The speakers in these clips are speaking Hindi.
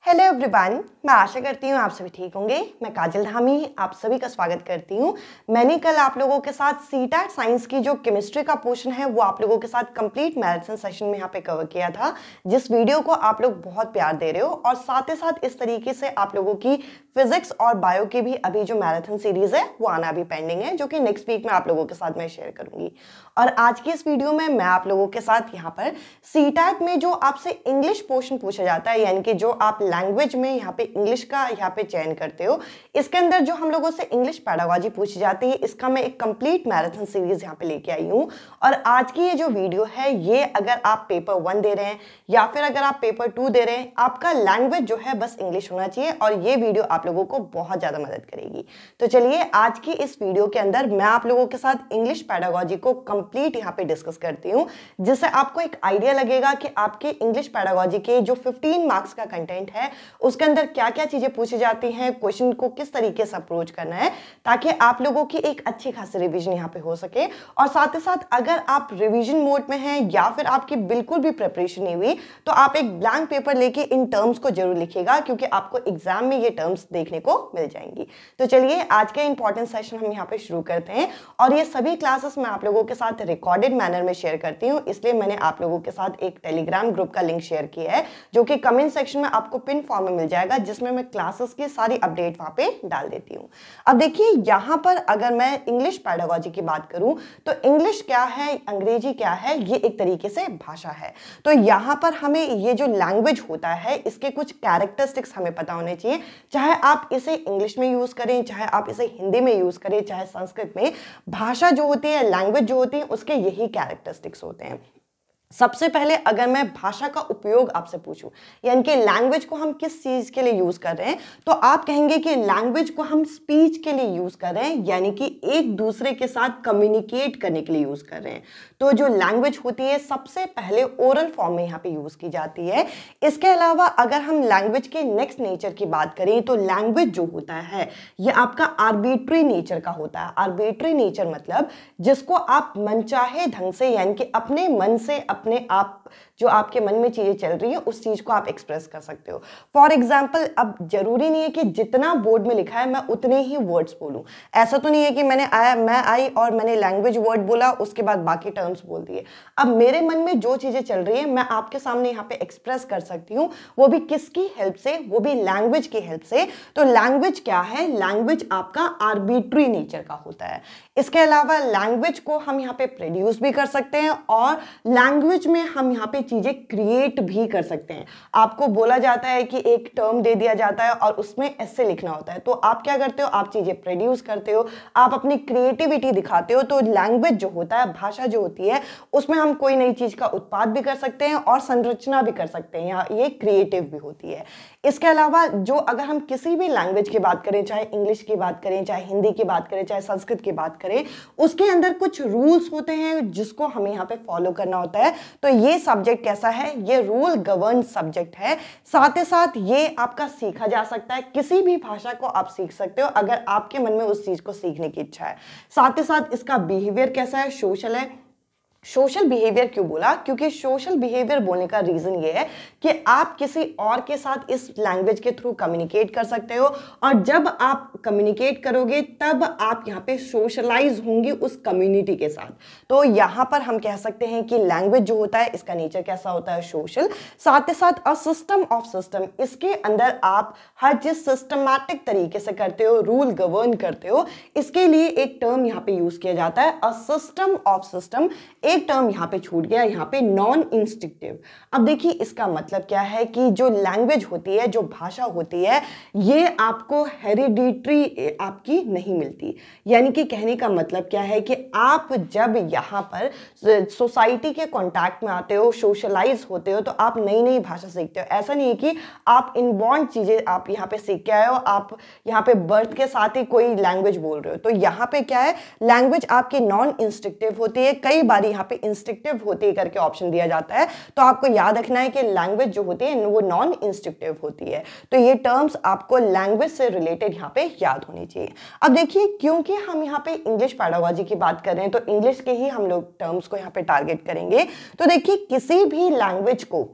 हेलो एवरीवन, मैं आशा करती हूँ आप सभी ठीक होंगे। मैं काजल धामी आप सभी का स्वागत करती हूँ। मैंने कल आप लोगों के साथ सीटैट साइंस की जो केमिस्ट्री का पोर्शन है वो आप लोगों के साथ कंप्लीट मैराथन सेशन में यहाँ पे कवर किया था, जिस वीडियो को आप लोग बहुत प्यार दे रहे हो। और साथ ही साथ इस तरीके से आप लोगों की फिजिक्स और बायो की भी अभी जो मैराथन सीरीज है वो आना भी पेंडिंग है, जो कि नेक्स्ट वीक में आप लोगों के साथ मैं शेयर करूंगी। और आज की इस वीडियो में मैं आप लोगों के साथ यहाँ पर सीटैट में जो आपसे इंग्लिश पोर्शन पूछा जाता है, यानी कि जो आप लैंग्वेज में यहाँ पे इंग्लिश का यहाँ पे चयन करते हो, इसके अंदर जो हम लोगों से इंग्लिश पेडागोजी पूछी जाती है, इसका मैं एक कंप्लीट मैराथन सीरीज यहाँ पे लेके आई हूँ। और आज की ये जो वीडियो है, ये अगर आप पेपर 1 दे रहे हैं या फिर अगर आप पेपर 2 दे रहे हैं, आपका लैंग्वेज जो है बस इंग्लिश होना चाहिए और ये वीडियो आप लोगों को बहुत ज्यादा मदद करेगी। तो चलिए आज की इस वीडियो के अंदर मैं आप लोगों के साथ इंग्लिश पेडागोजी को कंप्लीट यहाँ पे डिस्कस करती हूँ, जिससे आपको एक आइडिया लगेगा कि आपके इंग्लिश पेडागोजी के जो 15 मार्क्स का कंटेंट है उसके अंदर क्या क्या चीजें पूछी जाती हैं, क्वेश्चन को किस तरीके से अप्रोच करना है, ताकि आप लोगों की एक अच्छी खासी रिवीजन यहाँ पे हो सके। और साथ ही साथ अगर आप रिवीजन मोड में हैं या फिर आपकी बिल्कुल भी प्रिपरेशन नहीं हुई, तो आप एक ब्लैंक पेपर लेके इन टर्म्स को जरूर लिखिएगा, क्योंकि आपको एग्जाम में ये टर्म्स देखने को मिल जाएंगी। तो चलिए आज का इंपॉर्टेंट सेशन हम यहाँ पे शुरू करते हैं। और ये सभी क्लासेस मैं आप लोगों के साथ रिकॉर्डेड मैनर में शेयर करती हूँ, इसलिए मैंने आप लोगों के साथ एक टेलीग्राम ग्रुप का लिंक शेयर किया है, जो कि कमेंट सेक्शन में आपको पिन फॉर्म में मिल जाएगा, जिसमें मैं क्लासेस की सारी अपडेट वहां पे डाल देती हूँ। अब देखिए यहाँ पर अगर मैं इंग्लिश पेडागोजी की बात करूं, तो इंग्लिश क्या है, अंग्रेजी क्या है, ये एक तरीके से भाषा है। तो यहाँ पर हमें ये जो लैंग्वेज होता है, इसके कुछ कैरेक्टरिस्टिक्स हमें पता होने चाहिए। चाहे आप इसे इंग्लिश में यूज करें, चाहे आप इसे हिंदी में यूज करें, चाहे संस्कृत में, भाषा जो होती है, लैंग्वेज जो होती है, उसके यही कैरेक्टरिस्टिक्स होते हैं। सबसे पहले अगर मैं भाषा का उपयोग आपसे पूछूं, यानी कि लैंग्वेज को हम किस चीज के लिए यूज कर रहे हैं, तो आप कहेंगे कि लैंग्वेज को हम स्पीच के लिए यूज कर रहे हैं, यानी कि एक दूसरे के साथ कम्युनिकेट करने के लिए यूज कर रहे हैं। तो जो लैंग्वेज होती है सबसे पहले ओरल फॉर्म में यहाँ पे यूज की जाती है। इसके अलावा अगर हम लैंग्वेज के नेक्स्ट नेचर की बात करें, तो लैंग्वेज जो होता है ये आपका आर्बिट्री नेचर का होता है। आर्बिट्री नेचर मतलब जिसको आप मनचाहे ढंग से, यानी कि अपने मन से, अपने आप जो आपके मन में चीजें चल रही है उस चीज को आप एक्सप्रेस कर सकते हो। फॉर एग्जाम्पल, अब जरूरी नहीं है कि जितना बोर्ड में लिखा है मैं उतने ही वर्ड्स बोलूं। ऐसा तो नहीं है कि मैं आई और मैंने लैंग्वेज वर्ड बोला, उसके बाद बाकी टर्म्स बोल दिए। अब मेरे मन में जो चीजें चल रही है मैं आपके सामने यहाँ पे एक्सप्रेस कर सकती हूँ, वो भी किसकी हेल्प से, वो भी लैंग्वेज की हेल्प से। तो लैंग्वेज क्या है, लैंग्वेज आपका आर्बिट्री नेचर का होता है। इसके अलावा लैंग्वेज को हम यहाँ पे प्रोड्यूस भी कर सकते हैं और लैंग्वेज में हम यहाँ पे चीजें क्रिएट भी कर सकते हैं। आपको बोला जाता है कि एक टर्म दे दिया जाता है और उसमें ऐसे लिखना होता है, तो आप क्या करते हो, आप चीजें प्रोड्यूस करते हो, आप अपनी क्रिएटिविटी दिखाते हो। तो लैंग्वेज जो होता है, भाषा जो होती है, उसमें हम कोई नई चीज का उत्पाद भी कर सकते हैं और संरचना भी कर सकते हैं, यहाँ ये क्रिएटिव भी होती है। इसके अलावा जो अगर हम किसी भी लैंग्वेज की बात करें, चाहे इंग्लिश की बात करें, चाहे हिंदी की बात करें, चाहे संस्कृत की बात करें, उसके अंदर कुछ रूल्स होते हैं जिसको हमें यहाँ पे फॉलो करना होता है। तो ये सब्जेक्ट कैसा है, ये रूल गवर्न सब्जेक्ट है। साथ ही साथ ये आपका सीखा जा सकता है, किसी भी भाषा को आप सीख सकते हो अगर आपके मन में उस चीज को सीखने की इच्छा है। साथ ही साथ इसका बिहेवियर कैसा है, सोशल है। सोशल बिहेवियर क्यों बोला, क्योंकि सोशल बिहेवियर बोलने का रीजन ये है कि आप किसी और के साथ इस लैंग्वेज के थ्रू कम्युनिकेट कर सकते हो, और जब आप कम्युनिकेट करोगे तब आप यहाँ पे सोशलाइज होंगे उस कम्युनिटी के साथ। तो यहाँ पर हम कह सकते हैं कि लैंग्वेज जो होता है इसका नेचर कैसा होता है, सोशल। साथ ही साथ अ सिस्टम ऑफ सिस्टम, इसके अंदर आप हर चीज सिस्टमैटिक तरीके से करते हो, रूल गवर्न करते हो। इसके लिए एक टर्म यहाँ पे यूज किया जाता है, अ सिस्टम ऑफ सिस्टम। एक टर्म यहाँ पे छूट गया, यहाँ पे नॉन इंस्टिंक्टिव। अब देखिए इसका मतलब क्या है कि जो लैंग्वेज होती है, जो भाषा होती है, ये आपको हेरिडिटरी आपकी नहीं मिलती। यानी कि कहने का मतलब क्या है कि आप जब यहाँ पर सोसाइटी के कांटेक्ट में आते हो, सोशलाइज होते हो, तो आप नई नई भाषा सीखते हो। ऐसा नहीं है कि आप इनबॉर्न चीजें आप यहाँ पे सीख के आए हो, आप यहाँ पे बर्थ के साथ ही कोई लैंग्वेज बोल रहे हो। तो यहाँ पे क्या है, लैंग्वेज आपकी नॉन इंस्टिंक्टिव होती है। कई बार यहाँ पे इंस्टिंक्टिव होती है करके ऑप्शन दिया जाता है, तो आपको याद रखना है कि लैंग्वेज जो होती है वो नॉन इंस्टिंक्टिव होती है। तो ये टर्म्स आपको लैंग्वेज से रिलेटेड यहाँ पे याद होनी चाहिए। अब देखिए, क्योंकि हम यहाँ पे इंग्लिश पेडागोजी की बात कर रहे हैं, तो इंग्लिश के ही हम लोग टर्म्स को यहाँ पे टारगेट करेंगे। तो देखिए, किसी भी लैंग्वेज को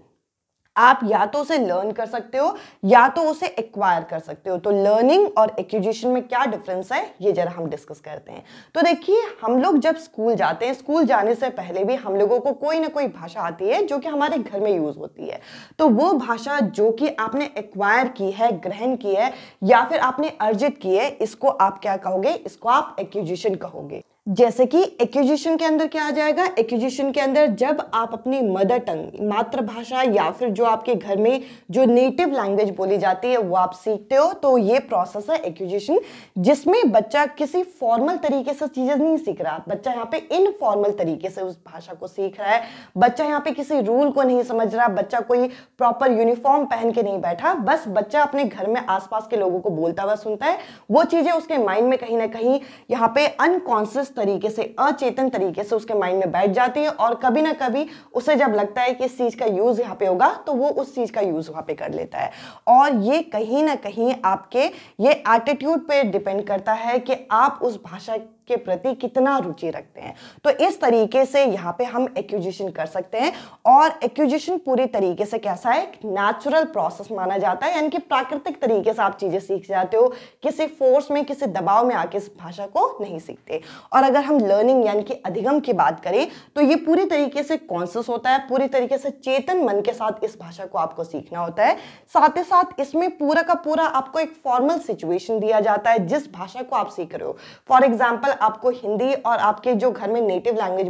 आप या तो उसे लर्न कर सकते हो या तो उसे एक्वायर कर सकते हो। तो लर्निंग और एक्विजिशन में क्या डिफरेंस है ये जरा हम डिस्कस करते हैं। तो देखिए, हम लोग जब स्कूल जाते हैं, स्कूल जाने से पहले भी हम लोगों को कोई ना कोई भाषा आती है जो कि हमारे घर में यूज होती है। तो वो भाषा जो कि आपने एक्वायर की है, ग्रहण की है या फिर आपने अर्जित की है, इसको आप क्या कहोगे? इसको आप एक्विजिशन कहोगे। जैसे कि एक्विजिशन के अंदर क्या आ जाएगा? एक्विजिशन के अंदर जब आप अपनी मदर टंग, मातृभाषा या फिर जो आपके घर में जो नेटिव लैंग्वेज बोली जाती है वो आप सीखते हो, तो ये प्रोसेस है एक्विजिशन, जिसमें बच्चा किसी फॉर्मल तरीके से चीजें नहीं सीख रहा। बच्चा यहाँ पे इनफॉर्मल तरीके से उस भाषा को सीख रहा है। बच्चा यहाँ पे किसी रूल को नहीं समझ रहा, बच्चा कोई प्रॉपर यूनिफॉर्म पहन के नहीं बैठा, बस बच्चा अपने घर में आसपास के लोगों को बोलता हुआ सुनता है। वो चीजें उसके माइंड में कहीं ना कहीं यहाँ पे अनकॉन्शियस तरीके से, अचेतन तरीके से उसके माइंड में बैठ जाती है, और कभी ना कभी उसे जब लगता है कि इस चीज का यूज यहाँ पे होगा तो वो उस चीज का यूज वहां पे कर लेता है। और ये कहीं ना कहीं आपके ये एटीट्यूड पे डिपेंड करता है कि आप उस भाषा के प्रति कितना रुचि रखते हैं। तो इस तरीके से यहाँ पे हम एक्विजिशन कर सकते हैं। और एक्विजिशन पूरी तरीके से कैसा है? नेचुरल प्रोसेस माना जाता है, यानी कि प्राकृतिक तरीके से आप चीजें सीख जाते हो, किसी फोर्स में, किसी दबाव में आके इस भाषा को नहीं सीखते। और अगर हम लर्निंग यानी कि अधिगम की बात करें तो ये पूरी तरीके से कॉन्शियस होता है, पूरी तरीके से चेतन मन के साथ इस भाषा को आपको सीखना होता है। साथ ही साथ इसमें पूरा का पूरा आपको एक फॉर्मल सिचुएशन दिया जाता है जिस भाषा को आप सीख रहे हो। फॉर एग्जाम्पल, आपको हिंदी और आपके जो घर में नेटिव लैंग्वेज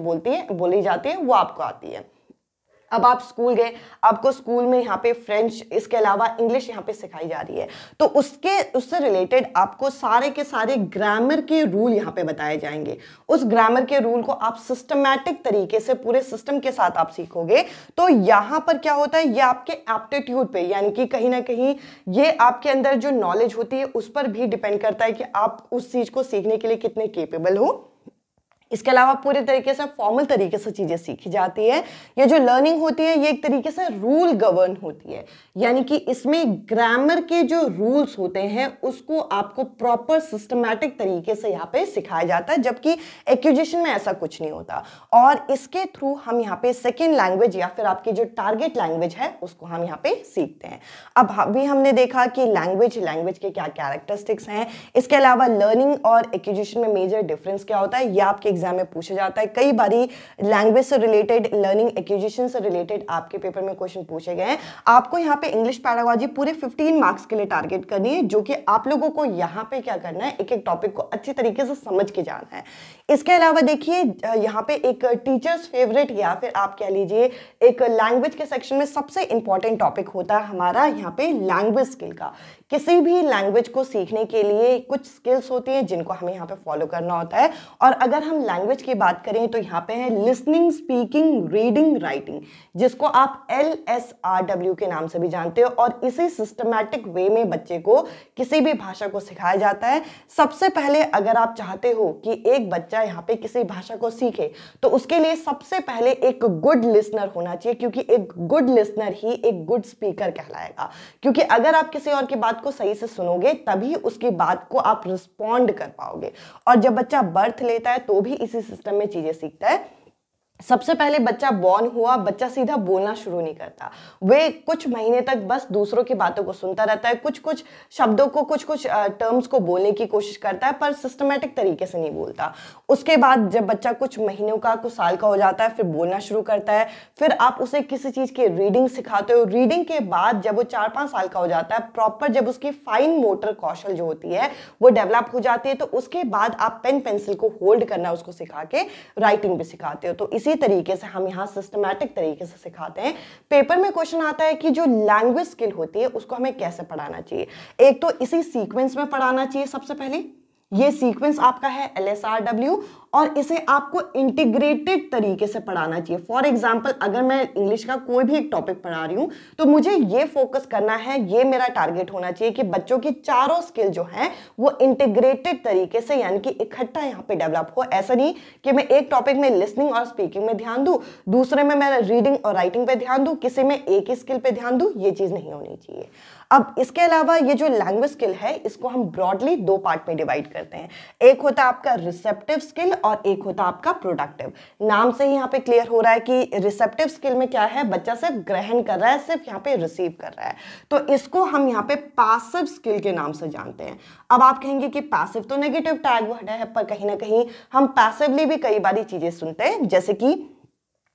बोली जाती है वो आपको आती है। अब आप स्कूल गए, आपको स्कूल में यहाँ पे फ्रेंच, इसके अलावा इंग्लिश यहाँ पे सिखाई जा रही है, तो उससे रिलेटेड आपको सारे के सारे ग्रामर के रूल यहाँ पे बताए जाएंगे। उस ग्रामर के रूल को आप सिस्टमैटिक तरीके से पूरे सिस्टम के साथ आप सीखोगे। तो यहाँ पर क्या होता है? ये आपके एप्टीट्यूड पे, यानी कि कहीं ना कहीं ये आपके अंदर जो नॉलेज होती है उस पर भी डिपेंड करता है कि आप उस चीज को सीखने के लिए कितने केपेबल हो। इसके अलावा पूरे तरीके से फॉर्मल तरीके से चीजें सीखी जाती है। ये जो लर्निंग होती है ये एक तरीके से रूल गवर्न होती है, यानी कि इसमें ग्रामर के जो रूल्स होते हैं उसको आपको प्रॉपर सिस्टमैटिक तरीके से यहाँ पे सिखाया जाता है, जबकि एक्विजिशन में ऐसा कुछ नहीं होता। और इसके थ्रू हम यहाँ पे सेकेंड लैंग्वेज या फिर आपकी जो टारगेट लैंग्वेज है उसको हम यहाँ पे सीखते हैं। अब अभी हमने देखा कि लैंग्वेज के क्या कैरेक्टरिस्टिक्स हैं। इसके अलावा लर्निंग और एक्विजिशन में मेजर डिफरेंस क्या होता है, ये आपके एग्जाम में पूछा जाता है। कई बारी लैंग्वेज से रिलेटेड, लर्निंग एक्विजिशन से रिलेटेड आपके पेपर में क्वेश्चन पूछे गए हैं। आपको यहाँ पे इंग्लिश पैडागॉजी पूरे 15 मार्क्स के लिए टारगेट करनी है, जो कि आप लोगों को यहाँ पे क्या करना है, एक एक टॉपिक को अच्छी तरीके से समझ के जाना है। इसके अलावा देखिए, यहाँ पे एक टीचर्स फेवरेट या फिर आप कह लीजिए एक लैंग्वेज के सेक्शन में सबसे इंपॉर्टेंट टॉपिक होता है हमारा यहाँ पे लैंग्वेज स्किल का। किसी भी लैंग्वेज को सीखने के लिए कुछ स्किल्स होती हैं जिनको हमें यहाँ पे फॉलो करना होता है। और अगर हम लैंग्वेज की बात करें तो यहाँ पे है लिसनिंग, स्पीकिंग, रीडिंग, राइटिंग, जिसको आप LSRW के नाम से भी जानते हो। और इसी सिस्टमैटिक वे में बच्चे को किसी भी भाषा को सिखाया जाता है। सबसे पहले अगर आप चाहते हो कि एक बच्चा यहाँ पे किसी भाषा को सीखे तो उसके लिए सबसे पहले एक गुड लिसनर होना चाहिए, क्योंकि एक गुड लिसनर ही एक गुड स्पीकर कहलाएगा। क्योंकि अगर आप किसी और की बात को सही से सुनोगे तभी उसकी बात को आप रिस्पॉन्ड कर पाओगे। और जब बच्चा बर्थ लेता है तो भी इसी सिस्टम में चीजें सीखता है। सबसे पहले बच्चा बॉर्न हुआ, बच्चा सीधा बोलना शुरू नहीं करता। वे कुछ महीने तक बस दूसरों की बातों को सुनता रहता है, कुछ कुछ शब्दों को, कुछ कुछ टर्म्स को बोलने की कोशिश करता है, पर सिस्टमैटिक तरीके से नहीं बोलता। उसके बाद जब बच्चा कुछ महीनों का, कुछ साल का हो जाता है, फिर बोलना शुरू करता है। फिर आप उसे किसी चीज की रीडिंग सिखाते हो। रीडिंग के बाद जब वो 4-5 साल का हो जाता है, प्रॉपर जब उसकी फाइन मोटर कौशल जो होती है वो डेवलप हो जाती है, तो उसके बाद आप पेन पेंसिल को होल्ड करना उसको सिखा के राइटिंग भी सिखाते हो। तो इसी तरीके से हम यहाँ सिस्टमैटिक तरीके से सिखाते हैं। पेपर में क्वेश्चन आता है कि जो लैंग्वेज स्किल होती है उसको हमें कैसे पढ़ाना चाहिए। एक तो इसी सीक्वेंस में पढ़ाना चाहिए। सबसे पहले ये सीक्वेंस आपका है LSRW, और इसे आपको इंटीग्रेटेड तरीके से पढ़ाना चाहिए। फॉर एग्जाम्पल, अगर मैं इंग्लिश का कोई भी एक टॉपिक पढ़ा रही हूं तो मुझे ये फोकस करना है, ये मेरा टारगेट होना चाहिए कि बच्चों की चारों स्किल जो है वो इंटीग्रेटेड तरीके से, यानी कि इकट्ठा यहाँ पे डेवलप हो। ऐसा नहीं कि मैं एक टॉपिक में लिसनिंग और स्पीकिंग में ध्यान दूं, दूसरे में मैं रीडिंग और राइटिंग पे ध्यान दूं, किसी में एक ही स्किल पे ध्यान दूं। ये चीज नहीं होनी चाहिए। अब इसके अलावा ये जो लैंग्वेज स्किल है इसको हम ब्रॉडली 2 पार्ट में डिवाइड करते हैं। एक होता है आपका रिसेप्टिव स्किल और एक होता है आपका प्रोडक्टिव। नाम से ही यहाँ पे क्लियर हो रहा है कि रिसेप्टिव स्किल में क्या है, बच्चा सिर्फ ग्रहण कर रहा है, सिर्फ यहाँ पे रिसीव कर रहा है, तो इसको हम यहाँ पे पैसिव स्किल के नाम से जानते हैं। अब आप कहेंगे कि पैसिव तो नेगेटिव टैग वर्ड है, पर कहीं ना कहीं हम पैसिवली भी कई बारी चीजें सुनते हैं, जैसे कि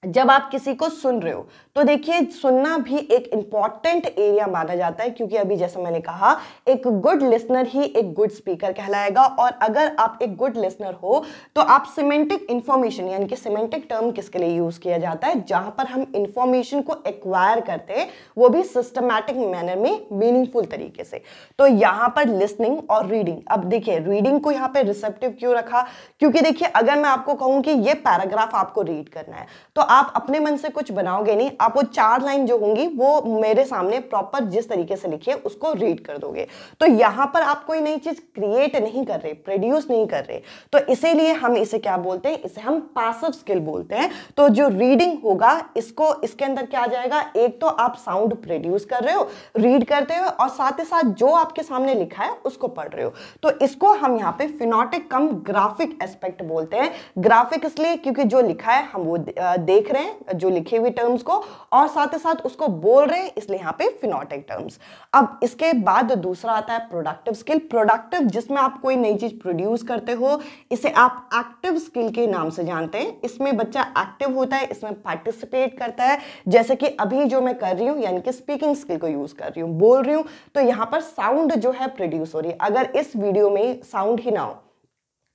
जब आप किसी को सुन रहे हो तो देखिए सुनना भी एक इंपॉर्टेंट एरिया माना जाता है, क्योंकि अभी जैसा मैंने कहा एक गुड लिसनर ही एक गुड स्पीकर कहलाएगा। और अगर आप एक गुड लिसनर हो तो आप सिमेंटिक इंफॉर्मेशन, यानी कि सिमेंटिक टर्म किसके लिए यूज किया जाता है, जहां पर हम इंफॉर्मेशन को एक्वायर करते हैं, वो भी सिस्टमैटिक मैनर में, मीनिंगफुल तरीके से। तो यहां पर लिसनिंग और रीडिंग, अब देखिए रीडिंग को यहाँ पे रिसेप्टिव क्यों रखा, क्योंकि देखिए अगर मैं आपको कहूं कि ये पैराग्राफ आपको रीड करना है तो आप अपने मन से कुछ बनाओगे नहीं, आप वो 4 लाइन जो होंगी वो मेरे सामने प्रॉपर जिस तरीके से लिखी है उसको रीड कर दोगे। तो यहां पर आप कोई नई चीज क्रिएट नहीं कर रहे, प्रोड्यूस नहीं कर रहे, तो इसीलिए हम इसे क्या बोलते हैं, इसे हम पैसिव स्किल बोलते हैं। तो जो रीडिंग होगा इसको, इसके अंदर क्या आ जाएगा, एक तो आप साउंड प्रोड्यूस कर रहे हो, रीड करते हो, और साथ ही साथ जो आपके सामने लिखा है उसको पढ़ रहे हो। तो इसको हम यहाँ पे फिनोटिक कम ग्राफिक एस्पेक्ट बोलते हैं। ग्राफिक इसलिए क्योंकि जो लिखा है हम वो देख रहे हैं, जो लिखे हुए टर्म्स को, और साथ ही साथ उसको बोल रहे हैं, इसलिए यहाँ पे फिनोटिक टर्म्स। अब इसके बाद दूसरा आता है प्रोडक्टिव स्किल। प्रोडक्टिव जिसमें आप कोई नई चीज प्रोड्यूस करते हो, इसे आप एक्टिव स्किल के नाम से जानते हैं। इसमें बच्चा एक्टिव होता है, इसमें पार्टिसिपेट करता है, जैसे कि अभी जो मैं कर रही हूँ, यानी कि स्पीकिंग स्किल को यूज कर रही हूँ, बोल रही हूँ, तो यहाँ पर साउंड जो है प्रोड्यूस हो रही है। अगर इस वीडियो में साउंड ही ना हो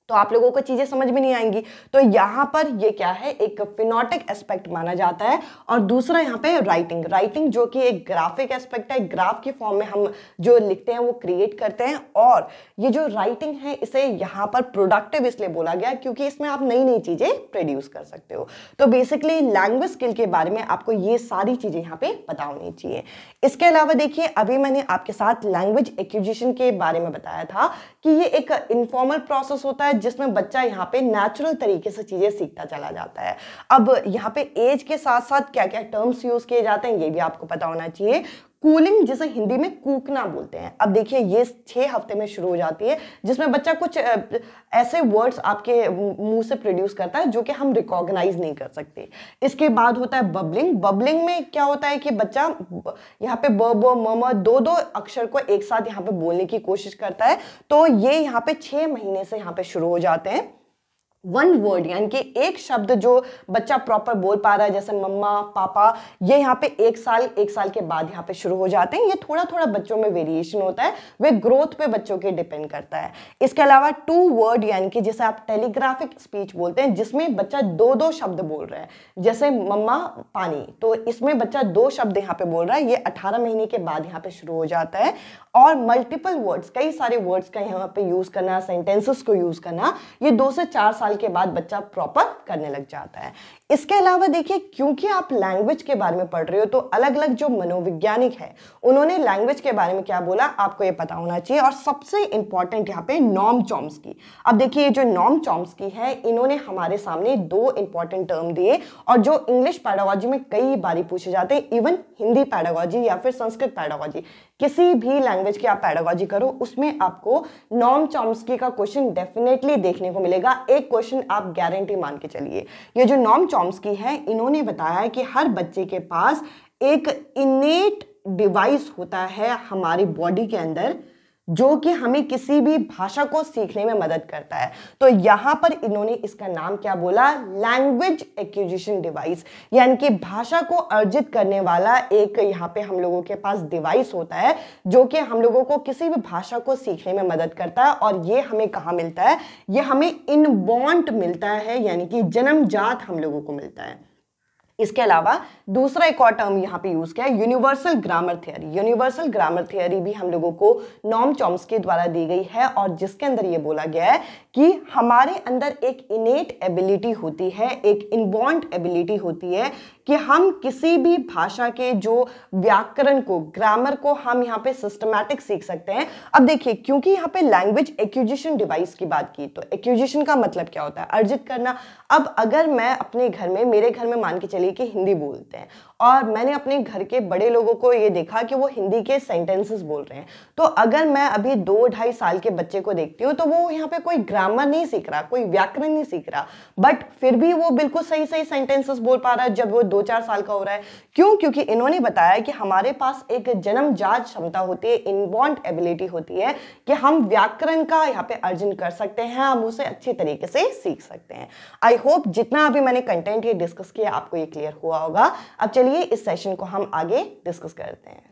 तो आप लोगों को चीजें समझ में नहीं आएंगी। तो यहाँ पर ये क्या है, एक फिनोटिक एस्पेक्ट माना जाता है। और दूसरा यहाँ पे राइटिंग, राइटिंग जो कि एक ग्राफिक एस्पेक्ट है, ग्राफ के फॉर्म में हम जो लिखते हैं वो क्रिएट करते हैं। और ये जो राइटिंग है इसे यहाँ पर प्रोडक्टिव इसलिए बोला गया क्योंकि इसमें आप नई नई चीजें प्रोड्यूस कर सकते हो। तो बेसिकली लैंग्वेज स्किल के बारे में आपको ये सारी चीजें यहाँ पे पता होनी चाहिए। इसके अलावा देखिए अभी मैंने आपके साथ लैंग्वेज एक्विजिशन के बारे में बताया था कि ये एक इनफॉर्मल प्रोसेस होता है जिसमें बच्चा यहाँ पे नेचुरल तरीके से चीजें सीखता चला जाता है। अब यहाँ पे एज के साथ साथ क्या क्या टर्म्स यूज किए जाते हैं ये भी आपको पता होना चाहिए। कूलिंग जिसे हिंदी में कूकना बोलते हैं। अब देखिए ये 6 हफ्ते में शुरू हो जाती है, जिसमें बच्चा कुछ ऐसे वर्ड्स आपके मुंह से प्रोड्यूस करता है जो कि हम रिकॉग्नाइज नहीं कर सकते। इसके बाद होता है बबलिंग। बबलिंग में क्या होता है कि बच्चा यहाँ पे ब ब म म 2 अक्षर को एक साथ यहाँ पे बोलने की कोशिश करता है। तो ये यहाँ पे 6 महीने से यहाँ पे शुरू हो जाते हैं। 1 वर्ड यानी कि एक शब्द जो बच्चा प्रॉपर बोल पा रहा है, जैसे मम्मा, पापा, ये यहाँ पे 1 साल के बाद यहाँ पे शुरू हो जाते हैं। ये थोड़ा थोड़ा बच्चों में वेरिएशन होता है, वे ग्रोथ पे बच्चों के डिपेंड करता है। इसके अलावा 2 वर्ड यानी कि जिसे आप टेलीग्राफिक स्पीच बोलते हैं, जिसमें बच्चा 2 शब्द बोल रहा है, जैसे मम्मा, पानी, तो इसमें बच्चा 2 शब्द यहाँ पे बोल रहा है। ये 18 महीने के बाद यहाँ पे शुरू हो जाता है। और मल्टीपल वर्ड्स, कई सारे वर्ड्स का यहाँ पे यूज करना, सेंटेंसेस को यूज करना, ये 2 से 4 साल के बाद बच्चा प्रॉपर करने लग जाता है। इसके अलावा देखिए क्योंकि आप लैंग्वेज के बारे में पढ़ रहे हो तो अलग अलग जो मनोवैज्ञानिक है उन्होंने लैंग्वेज के बारे में क्या बोला आपको ये पता होना चाहिए। और सबसे इंपॉर्टेंट यहाँ पे नॉम चॉम्स्की। अब देखिए ये जो नॉम चॉम्स्की है, इन्होंने हमारे सामने 2 इंपॉर्टेंट टर्म दिए और जो इंग्लिश पैडागोजी में कई बारी पूछे जाते हैं, इवन हिंदी पैडागोजी या फिर संस्कृत पैडागोजी, किसी भी लैंग्वेज की आप पैडागोजी करो उसमें आपको नॉम चॉम्स्की का क्वेश्चन डेफिनेटली देखने को मिलेगा। एक क्वेश्चन आप गारंटी मान के चलिए। ये जो नॉम चॉम्स्की है, इन्होंने बताया कि हर बच्चे के पास एक इनेट डिवाइस होता है हमारी बॉडी के अंदर जो कि हमें किसी भी भाषा को सीखने में मदद करता है। तो यहां पर इन्होंने इसका नाम क्या बोला, लैंग्वेज एक्विजिशन डिवाइस, यानी कि भाषा को अर्जित करने वाला एक यहाँ पे हम लोगों के पास डिवाइस होता है जो कि हम लोगों को किसी भी भाषा को सीखने में मदद करता है। और ये हमें कहाँ मिलता है, ये हमें इनबॉर्न मिलता है, यानी कि जन्मजात हम लोगों को मिलता है। इसके अलावा दूसरा एक और टर्म यहाँ पे यूज किया है, universal grammar theory. Universal grammar theory भी हम लोगों को नॉम चॉम्स्की द्वारा दी गई है और जिसके अंदर ये बोला गया है कि हमारे अंदर एक इनेट एबिलिटी होती है, एक इनबॉर्न एबिलिटी होती है कि हम किसी भी भाषा के जो व्याकरण को, ग्रामर को हम यहाँ पे सिस्टमैटिक सीख सकते हैं। अब देखिए क्योंकि यहाँ पे लैंग्वेज एक्विजिशन डिवाइस की बात की, तो एक्विजिशन का मतलब क्या होता है, अर्जित करना। अब अगर मैं अपने घर में, मेरे घर में मान के चलिए कि हिंदी बोलते हैं और मैंने अपने घर के बड़े लोगों को ये देखा कि वो हिंदी के सेंटेंसेस बोल रहे हैं। तो अगर मैं अभी 2-2.5 साल के बच्चे को देखती हूँ तो वो यहाँ पे कोई ग्रामर नहीं सीख रहा, कोई व्याकरण नहीं सीख रहा, बट फिर भी वो बिल्कुल सही सही सेंटेंसेस बोल पा रहा है जब वो 2-4 साल का हो रहा है। क्यों? क्योंकि इन्होंने बताया कि हमारे पास एक जन्मजात क्षमता होती है, इनबॉर्न एबिलिटी होती है कि हम व्याकरण का यहाँ पे अर्जन कर सकते हैं, हम उसे अच्छी तरीके से सीख सकते हैं। आई होप जितना अभी मैंने कंटेंट ये डिस्कस किया आपको ये क्लियर हुआ होगा। अब चलिए इस सेशन को हम आगे डिस्कस करते हैं।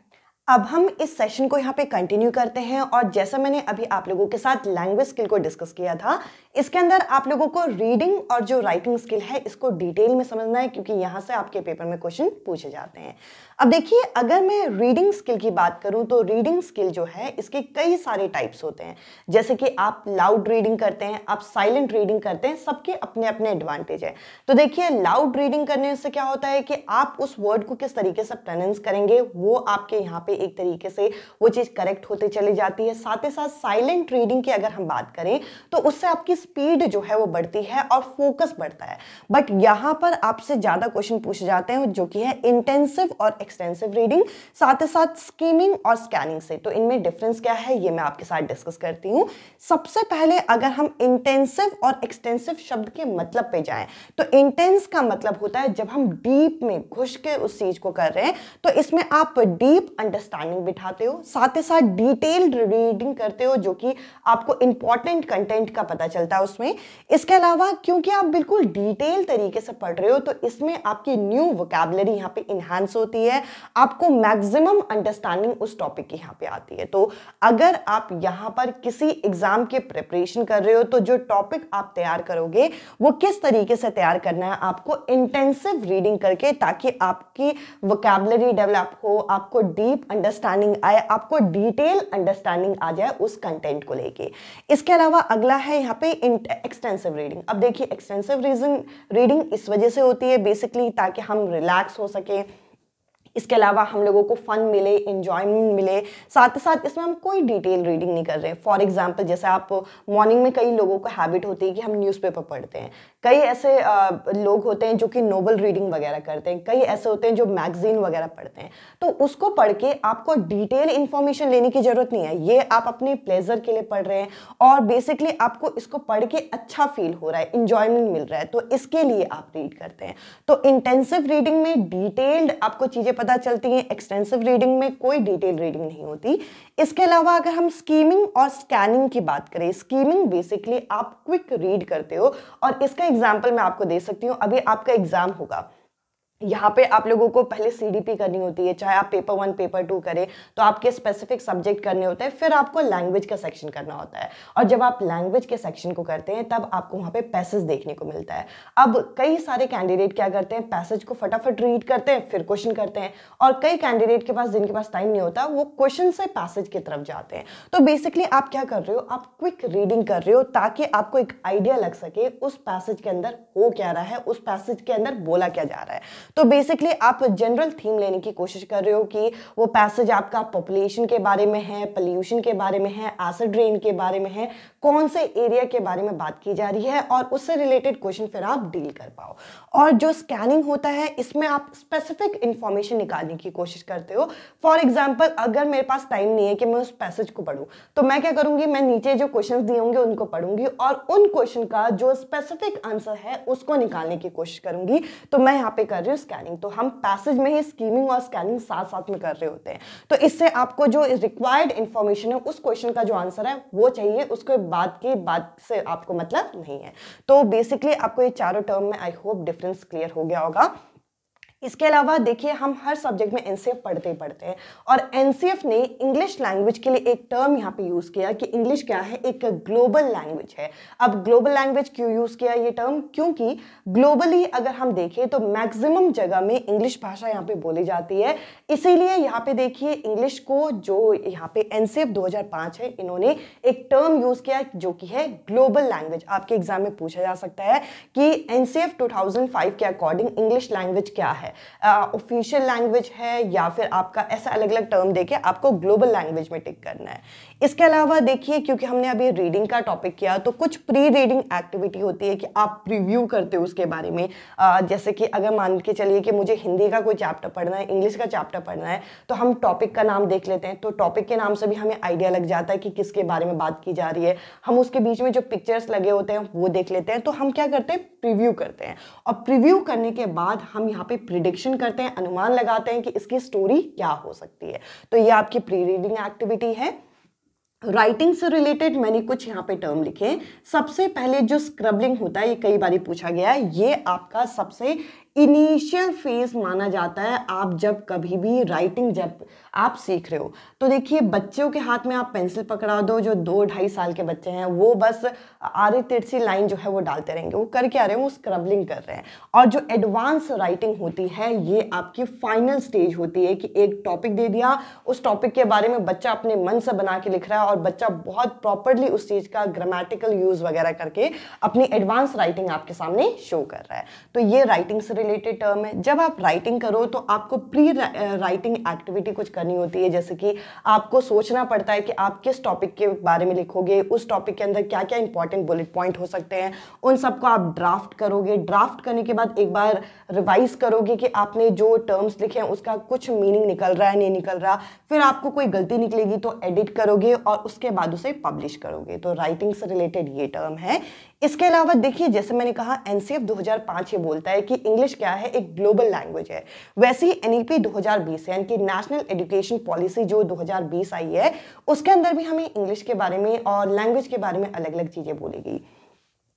अब हम इस सेशन को यहाँ पे कंटिन्यू करते हैं और जैसा मैंने अभी आप लोगों के साथ लैंग्वेज स्किल को डिस्कस किया था, इसके अंदर आप लोगों को रीडिंग और जो राइटिंग स्किल है इसको डिटेल में समझना है, क्योंकि यहाँ से आपके पेपर में क्वेश्चन पूछे जाते हैं। अब देखिए, अगर मैं रीडिंग स्किल की बात करूं तो रीडिंग स्किल जो है इसके कई सारे टाइप्स होते हैं। जैसे कि आप लाउड रीडिंग करते हैं, आप साइलेंट रीडिंग करते हैं, सबके अपने अपने एडवांटेज है। तो देखिए, लाउड रीडिंग करने से क्या होता है कि आप उस वर्ड को किस तरीके से प्रोनाउंस करेंगे वो आपके यहाँ पे एक तरीके से वो चीज करेक्ट होते चली जाती है। साथ ही साथ साइलेंट रीडिंग की अगर हम बात करें तो उससे आपकी स्पीड जो है वो बढ़ती है और फोकस बढ़ता है। बट यहाँ पर आपसे ज्यादा क्वेश्चन पूछे जाते हैं जो कि है इंटेंसिव और एक्सटेंसिव रीडिंग, साथ ही साथ स्कीमिंग और स्कैनिंग से। तो इनमें डिफरेंस क्या है ये मैं आपके साथ डिस्कस करती हूँ। सबसे पहले अगर हम इंटेंसिव और एक्सटेंसिव शब्द के मतलब पे जाएं तो इंटेंस का मतलब होता है जब हम डीप में घुस के उस चीज को कर रहे हैं, तो इसमें आप डीप अंडरस्टैंडिंग बिठाते हो, साथ ही साथ डिटेल्ड रीडिंग करते हो जो कि आपको इंपॉर्टेंट कंटेंट का पता चलता है उसमें। इसके अलावा क्योंकि आप बिल्कुल डिटेल तरीके से पढ़ रहे हो तो इसमें आपकी न्यू वोकैबुलरी यहाँ पे इनहांस होती है, आपको मैक्सिमम अंडरस्टैंडिंग उस टॉपिक की यहाँ पे आती है। तो अगर आप यहाँ पर किसी एग्जाम के प्रिपरेशन कर रहे हो तो जो टॉपिक आप तैयार करोगे वो किस तरीके से तैयार करना है, आपको इंटेंसिव रीडिंग करके, ताकि आपकी वोकैबुलरी डेवलप हो, आपको डीप अंडरस्टैंडिंग आए, आपको डिटेल अंडरस्टैंडिंग आ जाए उस कंटेंट को लेके। इसके अलावा अगला है यहाँ पे एक्सटेंसिव रीडिंग। अब देखिए, एक्सटेंसिव रीडिंग इस वजह से होती है बेसिकली ताकि हम रिलैक्स हो सके, इसके अलावा हम लोगों को फन मिले, एंजॉयमेंट मिले, साथ ही साथ इसमें हम कोई डिटेल रीडिंग नहीं कर रहे हैं। फॉर एग्जांपल, जैसे आप मॉर्निंग में कई लोगों को हैबिट होती है कि हम न्यूज़पेपर पढ़ते हैं, कई ऐसे लोग होते हैं जो कि नोवेल रीडिंग वगैरह करते हैं, कई ऐसे होते हैं जो मैगजीन वगैरह पढ़ते हैं। तो उसको पढ़ के आपको डिटेल इंफॉर्मेशन लेने की जरूरत नहीं है, ये आप अपने प्लेजर के लिए पढ़ रहे हैं और बेसिकली आपको इसको पढ़ के अच्छा फील हो रहा है, इंजॉयमेंट मिल रहा है, तो इसके लिए आप रीड करते हैं। तो इंटेंसिव रीडिंग में डिटेल्ड आपको चीजें पता चलती हैं, एक्सटेंसिव रीडिंग में कोई डिटेल रीडिंग नहीं होती। इसके अलावा अगर हम स्कीमिंग और स्कैनिंग की बात करें, स्कीमिंग बेसिकली आप क्विक रीड करते हो और इसका एग्जांपल मैं आपको दे सकती हूँ। अभी आपका एग्जाम होगा, यहाँ पे आप लोगों को पहले सीडीपी करनी होती है, चाहे आप पेपर 1 पेपर 2 करें तो आपके स्पेसिफिक सब्जेक्ट करने होते हैं, फिर आपको लैंग्वेज का सेक्शन करना होता है और जब आप लैंग्वेज के सेक्शन को करते हैं तब आपको वहाँ पे पैसेज देखने को मिलता है। अब कई सारे कैंडिडेट क्या करते हैं, पैसेज को फटाफट रीड करते हैं फिर क्वेश्चन करते हैं, और कई कैंडिडेट के पास जिनके पास टाइम नहीं होता वो क्वेश्चन से पैसेज की तरफ जाते हैं। तो बेसिकली आप क्या कर रहे हो, आप क्विक रीडिंग कर रहे हो ताकि आपको एक आइडिया लग सके उस पैसेज के अंदर हो क्या रहा है, उस पैसेज के अंदर बोला क्या जा रहा है। तो बेसिकली आप जनरल थीम लेने की कोशिश कर रहे हो कि वो पैसेज आपका पॉपुलेशन के बारे में है, पोल्यूशन के बारे में है, एसिड रेन के बारे में है, कौन से एरिया के बारे में बात की जा रही है, और उससे रिलेटेड क्वेश्चन फिर आप डील कर पाओ। और जो स्कैनिंग होता है इसमें आप स्पेसिफिक इंफॉर्मेशन निकालने की कोशिश करते हो। फॉर एग्जाम्पल, अगर मेरे पास टाइम नहीं है कि मैं उस पैसेज को पढूं तो मैं क्या करूंगी, मैं नीचे जो क्वेश्चन दिए होंगे उनको पढ़ूंगी और उन क्वेश्चन का जो स्पेसिफिक आंसर है उसको निकालने की कोशिश करूंगी। तो मैं यहाँ पे कर रही हूँ स्कैनिंग। तो हम पैसेज में ही स्कीमिंग और स्कैनिंग साथ साथ में कर रहे होते हैं। तो इससे आपको जो रिक्वायर्ड इंफॉर्मेशन है उस क्वेश्चन का जो आंसर है वो चाहिए, उसके बाद की बात से आपको मतलब नहीं है। तो बेसिकली आपको ये चारों टर्म में आई होप डिफरेंस क्लियर हो गया होगा। इसके अलावा देखिए, हम हर सब्जेक्ट में एनसीएफ पढ़ते ही पढ़ते हैं और एनसीएफ ने इंग्लिश लैंग्वेज के लिए एक टर्म यहाँ पे यूज किया कि इंग्लिश क्या है, एक ग्लोबल लैंग्वेज है। अब ग्लोबल लैंग्वेज क्यों यूज किया ये टर्म, क्योंकि ग्लोबली अगर हम देखें तो मैक्सिमम जगह में इंग्लिश भाषा यहाँ पे बोली जाती है। इसीलिए यहाँ पे देखिए, इंग्लिश को जो यहाँ पे एनसीएफ 2005 है, इन्होंने एक टर्म यूज किया जो कि है ग्लोबल लैंग्वेज। आपके एग्जाम में पूछा जा सकता है कि एनसीएफ 2005 के अकॉर्डिंग इंग्लिश लैंग्वेज क्या है। ऑफिशियल लैंग्वेज है, या फिर आपका ऐसा अलग अलग टर्म देके आपको ग्लोबल लैंग्वेज में टिक करना है। इसके अलावा देखिए, क्योंकि हमने अभी रीडिंग का टॉपिक किया, तो कुछ प्री रीडिंग एक्टिविटी होती है कि आप प्रीव्यू करते हो उसके बारे में। जैसे कि अगर मान के चलिए कि मुझे हिंदी का कोई चैप्टर पढ़ना है, इंग्लिश का चैप्टर पढ़ना है, तो हम टॉपिक का नाम देख लेते हैं, तो टॉपिक के नाम से भी हमें आइडिया लग जाता है कि किसके बारे में बात की जा रही है। हम उसके बीच में जो पिक्चर्स लगे होते हैं वो देख लेते हैं। तो हम क्या करते हैं, प्रीव्यू करते हैं, और प्रीव्यू करने के बाद हम यहाँ पे प्रिडिक्शन करते हैं, अनुमान लगाते हैं कि इसकी स्टोरी क्या हो सकती है। तो ये आपकी प्री रीडिंग एक्टिविटी है। राइटिंग से रिलेटेड मैंने कुछ यहाँ पे टर्म लिखे। सबसे पहले जो स्क्रबलिंग होता है, ये कई बार पूछा गया है, ये आपका सबसे इनिशियल फेज माना जाता है। आप जब कभी भी राइटिंग जब आप सीख रहे हो, तो देखिए बच्चों के हाथ में आप पेंसिल पकड़ा दो, जो 2-2.5 साल के बच्चे हैं, वो बस आरी तिरछी लाइन जो है वो डालते रहेंगे। वो कर क्या रहे हैं, वो स्क्रबलिंग कर रहे हैं। और जो एडवांस राइटिंग होती है, ये आपकी फाइनल स्टेज होती है कि एक टॉपिक दे दिया, उस टॉपिक के बारे में बच्चा अपने मन से बना के लिख रहा है, और बच्चा बहुत प्रॉपरली उस चीज का ग्रामेटिकल यूज वगैरह करके अपनी एडवांस राइटिंग आपके सामने शो कर रहा है। तो ये राइटिंग से रिलेटेड टर्म है। जब आप राइटिंग करो तो आपको प्री राइटिंग एक्टिविटी कुछ करनी होती है, जैसे कि आपको सोचना पड़ता है कि आप किस टॉपिक के बारे में लिखोगे, उस टॉपिक के अंदर क्या क्या इंपॉर्टेंट बुलेट पॉइंट हो सकते हैं, उन सबको आप ड्राफ्ट करोगे। ड्राफ्ट करने के बाद एक बार रिवाइज करोगे कि आपने जो टर्म्स लिखे हैं उसका कुछ मीनिंग निकल रहा है, नहीं निकल रहा। फिर आपको कोई गलती निकलेगी तो एडिट करोगे, और उसके बाद उसे पब्लिश करोगे। तो राइटिंग से रिलेटेड ये टर्म है। इसके अलावा देखिए, जैसे मैंने कहा, एनसीएफ 2005 ये बोलता है कि इंग्लिश क्या है, एक ग्लोबल लैंग्वेज है। वैसे ही एनईपी 2020 यानी कि नेशनल एजुकेशन पॉलिसी जो 2020 आई है, उसके अंदर भी हमें इंग्लिश के बारे में और लैंग्वेज के बारे में अलग अलग चीजें बोली गई।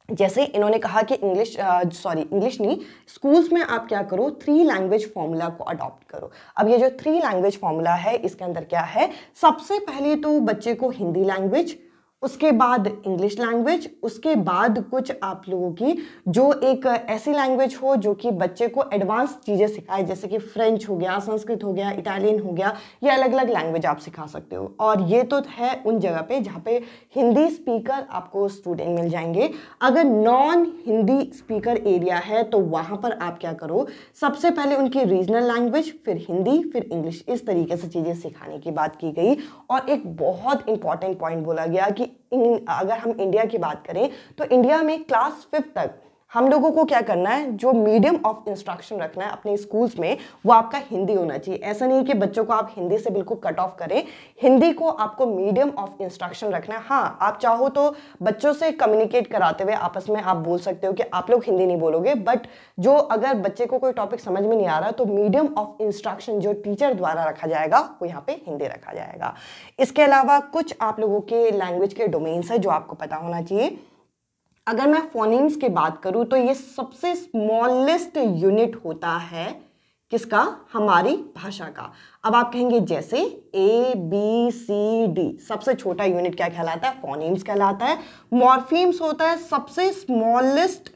जैसे इन्होंने कहा कि इंग्लिश नहीं, स्कूल्स में आप क्या करो, 3 लैंग्वेज फॉर्मूला को अडॉप्ट करो। अब ये जो 3 लैंग्वेज फॉर्मूला है, इसके अंदर क्या है, सबसे पहले तो बच्चे को हिंदी लैंग्वेज, उसके बाद इंग्लिश लैंग्वेज, उसके बाद कुछ आप लोगों की जो एक ऐसी लैंग्वेज हो जो कि बच्चे को एडवांस चीज़ें सिखाए, जैसे कि फ्रेंच हो गया, संस्कृत हो गया, इटालियन हो गया, ये अलग अलग लैंग्वेज आप सिखा सकते हो। और ये तो है उन जगह पे जहाँ पे हिंदी स्पीकर आपको स्टूडेंट मिल जाएंगे। अगर नॉन हिंदी स्पीकर एरिया है तो वहाँ पर आप क्या करो, सबसे पहले उनकी रीजनल लैंग्वेज, फिर हिंदी, फिर इंग्लिश, इस तरीके से चीज़ें सिखाने की बात की गई। और एक बहुत इंपॉर्टेंट पॉइंट बोला गया कि अगर हम इंडिया की बात करें तो इंडिया में क्लास 5 तक हम लोगों को क्या करना है, जो मीडियम ऑफ इंस्ट्रक्शन रखना है अपने स्कूल्स में, वो आपका हिंदी होना चाहिए। ऐसा नहीं कि बच्चों को आप हिंदी से बिल्कुल कट ऑफ करें, हिंदी को आपको मीडियम ऑफ इंस्ट्रक्शन रखना है। हाँ, आप चाहो तो बच्चों से कम्युनिकेट कराते हुए आपस में आप बोल सकते हो कि आप लोग हिंदी नहीं बोलोगे, बट जो अगर बच्चे को कोई टॉपिक समझ में नहीं आ रहा तो मीडियम ऑफ इंस्ट्रक्शन जो टीचर द्वारा रखा जाएगा वो यहाँ पे हिंदी रखा जाएगा। इसके अलावा कुछ आप लोगों के लैंग्वेज के डोमेन्स है जो आपको पता होना चाहिए। अगर मैं फोनीम्स की बात करूं तो ये सबसे स्मॉलेस्ट यूनिट होता है किसका, हमारी भाषा का। अब आप कहेंगे जैसे ABCD, सबसे छोटा यूनिट क्या कहलाता है, फोनीम्स कहलाता है। मॉर्फीम्स होता है सबसे स्मॉलेस्ट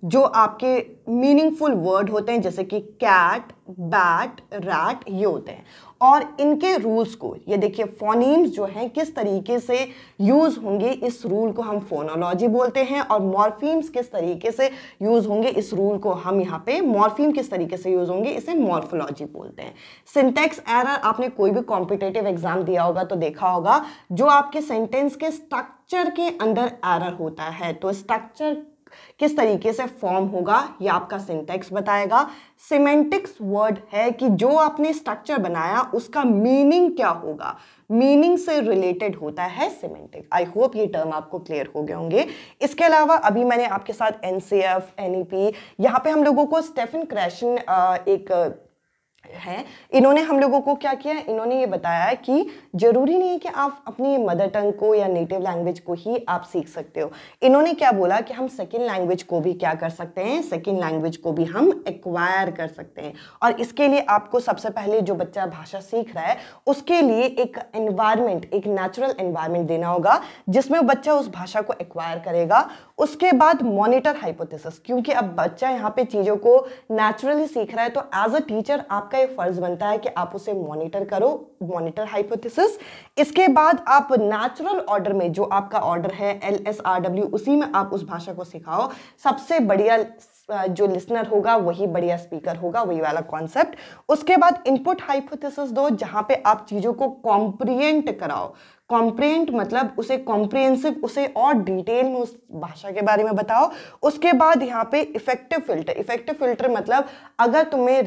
जो आपके मीनिंगफुल वर्ड होते हैं, जैसे कि कैट, बैट, रैट, ये होते हैं। और इनके रूल्स को ये देखिए, फोनीम्स जो हैं किस तरीके से यूज होंगे, इस रूल को हम फोनोलॉजी बोलते हैं। और मॉर्फीम्स किस तरीके से यूज होंगे, इस रूल को हम यहाँ पे मॉर्फीम किस तरीके से यूज होंगे, इसे मॉर्फोलॉजी बोलते हैं। सिंटैक्स एरर, आपने कोई भी कॉम्पिटेटिव एग्जाम दिया होगा तो देखा होगा, जो आपके सेंटेंस के स्ट्रक्चर के अंदर एरर होता है, तो स्ट्रक्चर किस तरीके से फॉर्म होगा ये आपका सिंटैक्स बताएगा। सिमेंटिक्स वर्ड है कि जो आपने स्ट्रक्चर बनाया उसका मीनिंग क्या होगा, मीनिंग से रिलेटेड होता है सिमेंटिक। आई होप ये टर्म आपको क्लियर हो गए होंगे। इसके अलावा अभी मैंने आपके साथ एनसीएफ, एनईपी, यहाँ पे हम लोगों को स्टेफन क्रैशन एक है, इन्होंने हम लोगों को क्या किया, इन्होंने ये बताया कि जरूरी नहीं है कि आप अपनी मदर टंग को या नेटिव लैंग्वेज को ही आप सीख सकते हो। इन्होंने क्या बोला कि हम सेकंड लैंग्वेज को भी क्या कर सकते हैं, सेकंड लैंग्वेज को भी हम एक्वायर कर सकते हैं। और इसके लिए आपको सबसे पहले जो बच्चा भाषा सीख रहा है उसके लिए एक एनवायरनमेंट, एक नेचुरल एनवायरनमेंट देना होगा जिसमें बच्चा उस भाषा को एक्वायर करेगा। उसके बाद मॉनिटर हाइपोथेसिस, क्योंकि अब बच्चा यहाँ पे चीज़ों को नेचुरली सीख रहा है तो एज अ टीचर आपका आपका ये फर्ज बनता है कि आप उसे मॉनिटर करो, मॉनिटर हाइपोथेसिस। इसके बाद आप नेचुरल ऑर्डर में, जो आपका ऑर्डर है LSRW, उसी में आप उस भाषा को सिखाओ। सबसे बढ़िया जो लिसनर होगा वही बढ़िया स्पीकर होगा, वही वाला कॉन्सेप्ट। उसके बाद इनपुट हाइपोथेसिस दो, जहां पे आप चीजों को कॉम्प्रिहेंड कराओ। कॉम्प्रिहेंड मतलब उसे कॉम्प्रिहेंसिव, उसे और डिटेल में उस भाषा के बारे में बताओ। उसके बाद यहाँ पे इफेक्टिव फिल्टर, इफेक्टिव फिल्टर मतलब अगर तुम्हें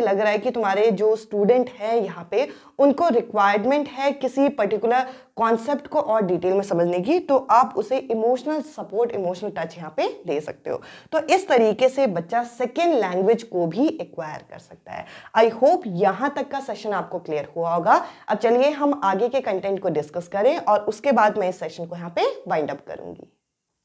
लग रहा है कि तुम्हारे जो स्टूडेंट हैं यहाँ पे उनको रिक्वायरमेंट है किसी पर्टिकुलर कॉन्सेप्ट को और डिटेल में समझने की, तो आप उसे इमोशनल सपोर्ट, इमोशनल टच यहाँ पे दे सकते हो। तो इस तरीके से बच्चा सेकेंड लैंग्वेज को भी एक्वायर कर सकता है। आई होप यहाँ तक का सेशन आपको क्लियर हुआ होगा। अब चलिए हम आगे के कंटेंट को डिस्कस करें और उसके बाद मैं इस सेशन को यहाँ पे वाइंड अप करूंगी।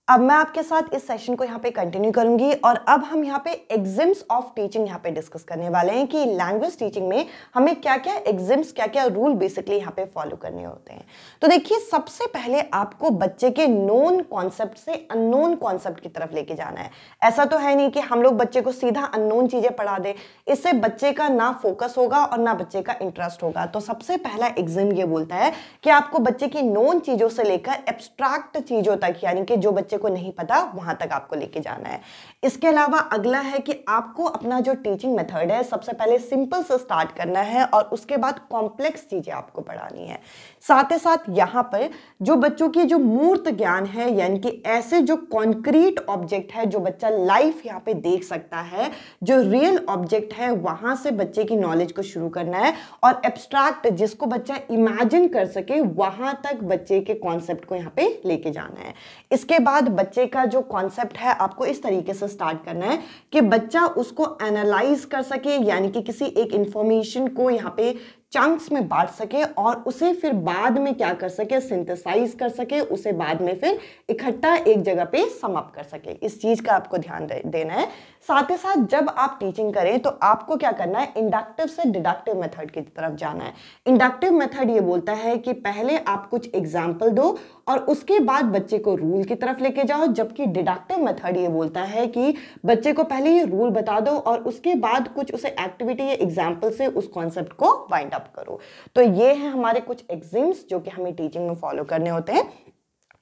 अब मैं आपके साथ इस सेशन को यहाँ पे कंटिन्यू करूंगी और अब हम यहाँ पे एग्जिम्स ऑफ टीचिंग यहाँ पे डिस्कस करने वाले हैं कि लैंग्वेज टीचिंग में हमें क्या क्या एग्जिम्स, क्या क्या रूल बेसिकली यहाँ पे फॉलो करने होते हैं। तो देखिए, सबसे पहले आपको बच्चे के नोन कॉन्सेप्ट से अननोन कॉन्सेप्ट की तरफ लेके जाना है। ऐसा तो है नहीं कि हम लोग बच्चे को सीधा अननोन चीजें पढ़ा दें, इससे बच्चे का ना फोकस होगा और ना बच्चे का इंटरेस्ट होगा। तो सबसे पहला एग्जिम ये बोलता है कि आपको बच्चे की नोन चीजों से लेकर एब्स्ट्रैक्ट चीजों तक, यानी कि जो बच्चे को नहीं पता वहां तक आपको लेके जाना है। इसके अलावा अगला है कि आपको अपना जो टीचिंग मेथड है सबसे पहले सिंपल से स्टार्ट करना है और उसके बाद कॉम्प्लेक्स चीजें आपको पढ़ानी है। साथ ही साथ यहाँ पर जो बच्चों की जो मूर्त ज्ञान है, यानी कि ऐसे जो कॉन्क्रीट ऑब्जेक्ट है जो बच्चा लाइफ यहाँ पे देख सकता है, जो रियल ऑब्जेक्ट है, वहां से बच्चे की नॉलेज को शुरू करना है। और एब्स्ट्रैक्ट जिसको बच्चा इमेजिन कर सके, वहां तक बच्चे के कॉन्सेप्ट को यहाँ पे लेके जाना है। इसके बाद बच्चे का जो कॉन्सेप्ट है आपको इस तरीके से स्टार्ट करना है कि बच्चा उसको एनालाइज कर सके, यानी कि किसी एक इंफॉर्मेशन को यहाँ पे चंक्स में बांट सके और उसे फिर बाद में क्या कर सके, सिंथेसाइज कर सके, उसे बाद में फिर इकट्ठा एक जगह पे सम अप कर सके। इस चीज का आपको ध्यान देना है। साथ ही साथ जब आप टीचिंग करें तो आपको क्या करना है, इंडक्टिव से डिडक्टिव मेथड की तरफ जाना है। इंडक्टिव मेथड ये बोलता है कि पहले आप कुछ एग्जाम्पल दो और उसके बाद बच्चे को रूल की तरफ लेके जाओ, जबकि डिडक्टिव मेथड ये बोलता है कि बच्चे को पहले ये रूल बता दो और उसके बाद कुछ उसे एक्टिविटी या एग्जाम्पल से उस कॉन्सेप्ट को वाइंड अप करो। तो ये है हमारे कुछ एग्जिम्स जो कि हमें टीचिंग में फॉलो करने होते हैं।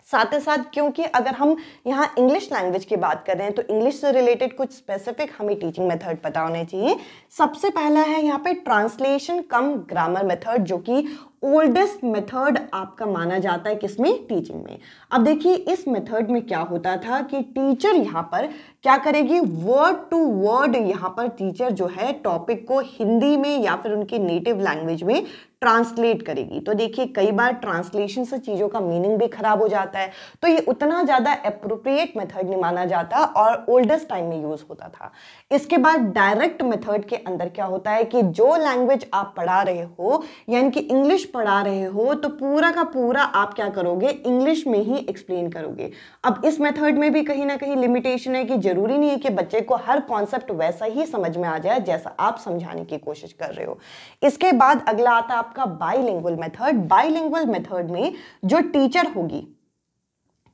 साथ ही साथ क्योंकि अगर हम यहाँ इंग्लिश लैंग्वेज की बात कर रहे हैं तो इंग्लिश से रिलेटेड कुछ स्पेसिफिक हमें टीचिंग मेथड पता होने चाहिए। सबसे पहला है यहाँ पे ट्रांसलेशन कम ग्रामर मेथड, जो कि ओल्डेस्ट मेथड आपका माना जाता है किसमें, टीचिंग में। अब देखिए, इस मेथड में क्या होता था कि टीचर यहाँ पर क्या करेगी, वर्ड टू वर्ड यहाँ पर टीचर जो है टॉपिक को हिंदी में या फिर उनकी नेटिव लैंग्वेज में ट्रांसलेट करेगी। तो देखिए, कई बार ट्रांसलेशन से चीज़ों का मीनिंग भी खराब हो जाता है, तो ये उतना ज़्यादा अप्रोप्रिएट मेथड नहीं माना जाता और ओल्डेस्ट टाइम में यूज़ होता था। इसके बाद डायरेक्ट मेथड के अंदर क्या होता है कि जो लैंग्वेज आप पढ़ा रहे हो, यानी कि इंग्लिश पढ़ा रहे हो, तो पूरा का पूरा आप क्या करोगे, इंग्लिश में ही एक्सप्लेन करोगे। अब इस मेथड में भी कहीं ना कहीं लिमिटेशन है कि जरूरी नहीं है कि बच्चे को हर कॉन्सेप्ट वैसा ही समझ में आ जाए जैसा आप समझाने की कोशिश कर रहे हो। इसके बाद अगला आता है आपका बाइलिंगुअल मेथड। बाइलिंगुअल मेथड में जो टीचर होगी,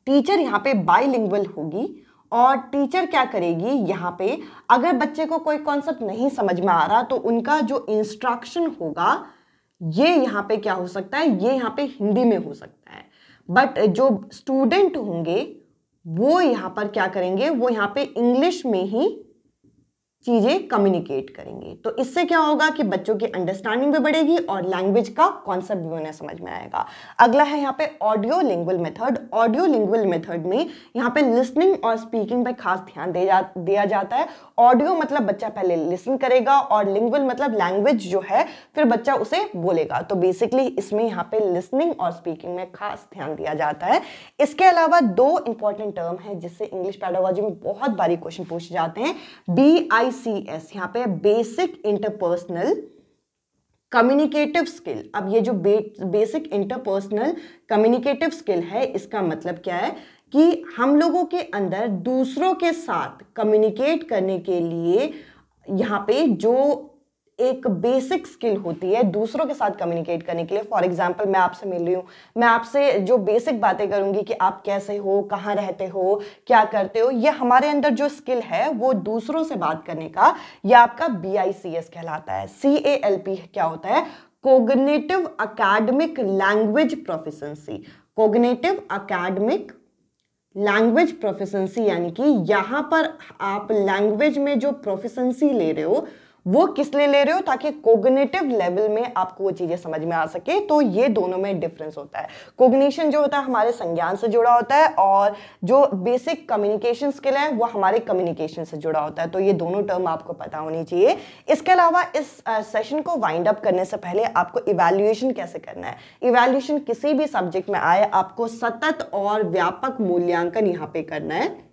टीचर यहाँ पे बाइलिंगुअल होगी और टीचर क्या करेगी, यहाँ पे अगर बच्चे को कोई कॉन्सेप्ट नहीं समझ में आ रहा तो उनका जो इंस्ट्रक्शन होगा ये यहाँ पे क्या हो सकता है, ये यहाँ पे हिंदी में हो सकता है। बट जो स्टूडेंट होंगे वो यहाँ पर क्या करेंगे, वो यहाँ पे इंग्लिश में ही चीजें कम्युनिकेट करेंगे। तो इससे क्या होगा कि बच्चों की अंडरस्टैंडिंग भी बढ़ेगी और लैंग्वेज का कॉन्सेप्ट भी उन्हें समझ में आएगा। अगला है यहाँ पे audio lingual method. Audio lingual method में यहाँ पे लिसनिंग और स्पीकिंग पे खास ध्यान दिया जाता है। ऑडियो मतलब बच्चा पहले लिसन करेगा और लिंगुअल मतलब लैंग्वेज जो है फिर बच्चा उसे बोलेगा। तो बेसिकली इसमें यहाँ पे लिसनिंग और स्पीकिंग में खास ध्यान दिया जाता है। इसके अलावा दो इंपॉर्टेंट टर्म है जिससे इंग्लिश पेडागोजी में बहुत बारी क्वेश्चन पूछे जाते हैं। BICS यहाँ पे बेसिक इंटरपर्सनल कम्युनिकेटिव स्किल। अब ये जो बेसिक इंटरपर्सनल कम्युनिकेटिव स्किल है, इसका मतलब क्या है कि हम लोगों के अंदर दूसरों के साथ कम्युनिकेट करने के लिए यहाँ पे जो एक बेसिक स्किल होती है दूसरों के साथ कम्युनिकेट करने के लिए। फॉर एग्जाम्पल, मैं आपसे मिल रही हूँ, मैं आपसे जो बेसिक बातें करूंगी कि आप कैसे हो, कहाँ रहते हो, क्या करते हो, ये हमारे अंदर जो स्किल है वो दूसरों से बात करने का, यह आपका BICS कहलाता है। CALP क्या होता है? Cognitive academic language proficiency. Cognitive academic language proficiency यानी कि यहां पर आप लैंग्वेज में जो प्रोफिशिएंसी ले रहे हो वो किस लिए ले रहे हो, ताकि कोग्निटिव लेवल में आपको वो चीजें समझ में आ सके। तो ये दोनों में डिफरेंस होता है। कोग्निशन जो होता है हमारे संज्ञान से जुड़ा होता है, और जो बेसिक कम्युनिकेशन स्किल है वो हमारे कम्युनिकेशन से जुड़ा होता है। तो ये दोनों टर्म आपको पता होनी चाहिए। इसके अलावा इस सेशन को वाइंड अप करने से पहले आपको इवैल्यूएशन कैसे करना है। इवैल्यूएशन किसी भी सब्जेक्ट में आए, आपको सतत और व्यापक मूल्यांकन यहाँ पे करना है।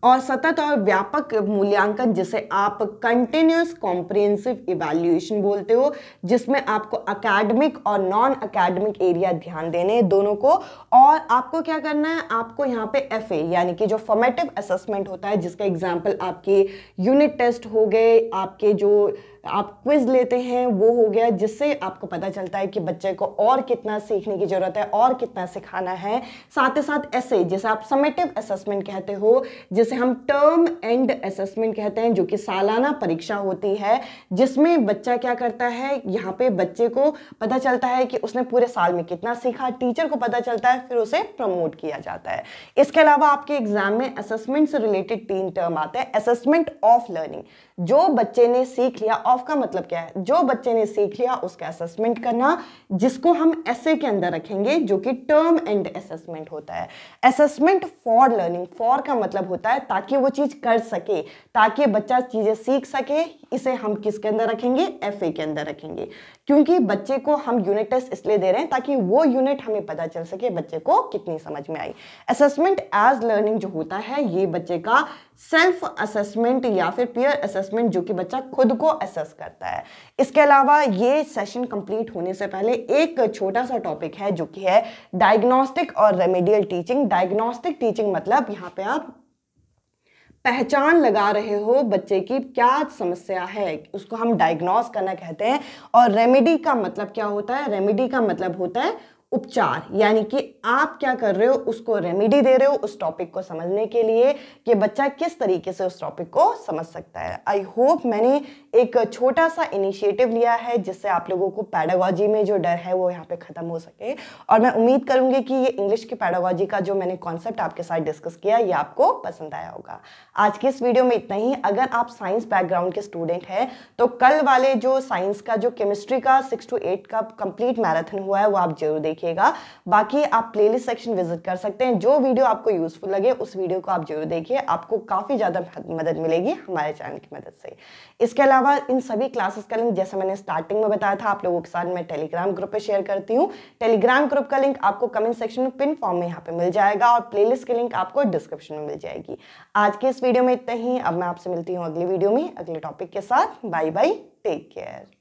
और सतत और व्यापक मूल्यांकन जिसे आप कंटिन्यूअस कॉम्प्रिहेंसिव इवैल्यूएशन बोलते हो, जिसमें आपको एकेडमिक और नॉन एकेडमिक एरिया ध्यान देने दोनों को। और आपको क्या करना है, आपको यहाँ पे FA यानी कि जो फॉर्मेटिव असेसमेंट होता है, जिसका एग्जाम्पल आपके यूनिट टेस्ट हो गए, आपके जो आप क्विज लेते हैं वो हो गया, जिससे आपको पता चलता है कि बच्चे को और कितना सीखने की जरूरत है और कितना सिखाना है। साथ ही साथ ऐसे जैसे आप समेटिव असेसमेंट कहते हो, जिसे हम टर्म एंड असेसमेंट कहते हैं, जो कि सालाना परीक्षा होती है, जिसमें बच्चा क्या करता है, यहाँ पे बच्चे को पता चलता है कि उसने पूरे साल में कितना सीखा, टीचर को पता चलता है, फिर उसे प्रमोट किया जाता है। इसके अलावा आपके एग्जाम में असेसमेंट से रिलेटेड 3 टर्म आते हैं। असेसमेंट ऑफ लर्निंग, जो बच्चे ने सीख लिया, ऑफ का मतलब क्या है, जो बच्चे ने सीख लिया उसका असेसमेंट करना, जिसको हम ऐसे के अंदर रखेंगे, जो कि टर्म एंड असेसमेंट होता है। असेसमेंट फॉर लर्निंग, फॉर का मतलब होता है ताकि वो चीज कर सके, ताकि बच्चा चीजें सीख सके, इसे हम किसके अंदर रखेंगे, FA के अंदर रखेंगे। क्योंकि बच्चे को हम यूनिट टेस्ट इसलिए दे रहे हैं ताकि वो यूनिट हमें पता चल सके बच्चे को कितनी समझ में आई। असेसमेंट एज लर्निंग जो होता है, ये बच्चे का सेल्फ असेसमेंट या फिर पीयर असेसमेंट, जो कि बच्चा खुद को असेस करता है। इसके अलावा ये सेशन कंप्लीट होने से पहले एक छोटा सा टॉपिक है, जो कि है डायग्नोस्टिक और रेमेडियल टीचिंग। डायग्नोस्टिक टीचिंग मतलब यहाँ पे आप पहचान लगा रहे हो बच्चे की क्या समस्या है, उसको हम डायग्नोस करना कहते हैं। और रेमेडी का मतलब क्या होता है, रेमेडी का मतलब होता है उपचार, यानी कि आप क्या कर रहे हो, उसको रेमेडी दे रहे हो उस टॉपिक को समझने के लिए कि बच्चा किस तरीके से उस टॉपिक को समझ सकता है। आई होप मैंने एक छोटा सा इनिशिएटिव लिया है जिससे आप लोगों को पैडागॉजी में जो डर है वो यहाँ पे खत्म हो सके। और मैं उम्मीद करूंगी कि ये इंग्लिश की पैडागॉजी का जो मैंने कॉन्सेप्ट आपके साथ डिस्कस किया, ये आपको पसंद आया होगा। आज की इस वीडियो में इतना ही। अगर आप साइंस बैकग्राउंड के स्टूडेंट हैं तो कल वाले जो साइंस का जो केमिस्ट्री का 6 to 8 का कंप्लीट मैराथन हुआ है वो आप जरूर देखिएगा। बाकी आप प्लेलिस्ट सेक्शन विजिट कर सकते हैं। जो वीडियो आपको यूजफुल लगे उस वीडियो को आप जरूर देखिए, आपको काफी ज्यादा मदद मिलेगी हमारे चैनल की मदद से। इसके अलावा इन सभी क्लासेस का लिंक जैसे मैंने स्टार्टिंग में बताया था आप लोगों के साथ मैं टेलीग्राम ग्रुप पे शेयर करती हूँ। टेलीग्राम ग्रुप का लिंक आपको कमेंट सेक्शन में पिन फॉर्म में यहाँ पे मिल जाएगा और प्लेलिस्ट के लिंक आपको डिस्क्रिप्शन में मिल जाएगी। आज के इस वीडियो में इतना ही। अब मैं आपसे मिलती हूँ अगली वीडियो में अगले टॉपिक के साथ। Bye bye, take care.